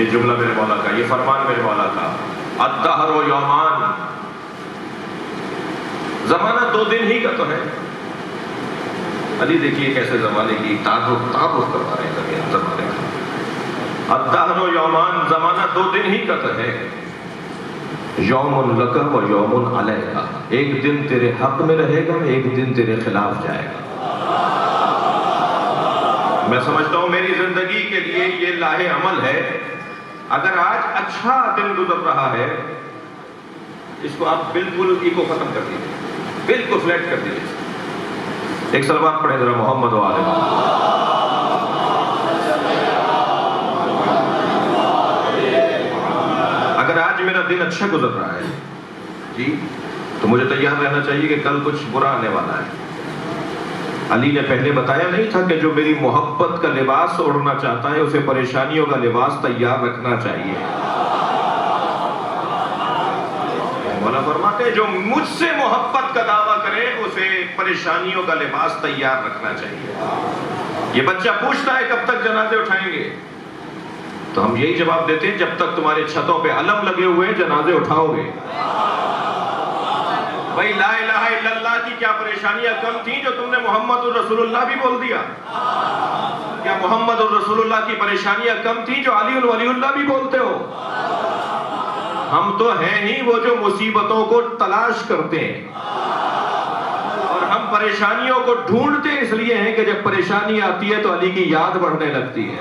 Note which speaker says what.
Speaker 1: یہ جملہ میرے مولا کا، یہ فرمان میرے مولا کا، الدہر و یومان، زمانہ 2 دن ہی کا تو ہے۔ علی دیکھیے کیسے زمانے کی تعارف کروا رہے ہیں زمانے کا۔ الدہر و یومان، زمانہ 2 دن ہی کا تو ہے، یوم لک و یوم علیک، ایک دن تیرے حق میں رہے گا، ایک دن تیرے خلاف جائے گا۔ میں سمجھتا ہوں میری زندگی کے لیے یہ لاہ عمل ہے، اگر آج اچھا دن گزر رہا ہے اس کو آپ بالکل ایکو ختم کر دیجیے، بالکل فلیٹ کر دیجیے۔ ایک صلوات پڑھیں ذرا محمد و آل محمد۔ اگر آج میرا دن اچھا گزر رہا ہے جی تو مجھے تیار رہنا چاہیے کہ کل کچھ برا آنے والا ہے۔ علی نے پہلے بتایا نہیں تھا کہ جو میری محبت کا لباس اوڑھنا چاہتا ہے اسے پریشانیوں کا لباس تیار رکھنا چاہیے۔ مولا فرماتے ہیں جو مجھ سے محبت کا دعویٰ کرے اسے پریشانیوں کا لباس تیار رکھنا چاہیے۔ یہ بچہ پوچھتا ہے کب تک جنازے اٹھائیں گے، تو ہم یہی جواب دیتے ہیں جب تک تمہارے چھتوں پہ علم لگے ہوئے جنازے اٹھاؤ گے۔ بھائی لا الہ الا اللہ کی کیا پریشانیاں کم تھیں جو تم نے محمد الرسول اللہ بھی بول دیا؟ کیا محمد الرسول اللہ کی پریشانیاں کم تھیں جو علی ولی اللہ بھی بولتے ہو؟ ہم تو ہیں ہی وہ جو مصیبتوں کو تلاش کرتے ہیں، اور ہم پریشانیوں کو ڈھونڈتے اس لیے ہیں کہ جب پریشانی آتی ہے تو علی کی یاد بڑھنے لگتی ہے۔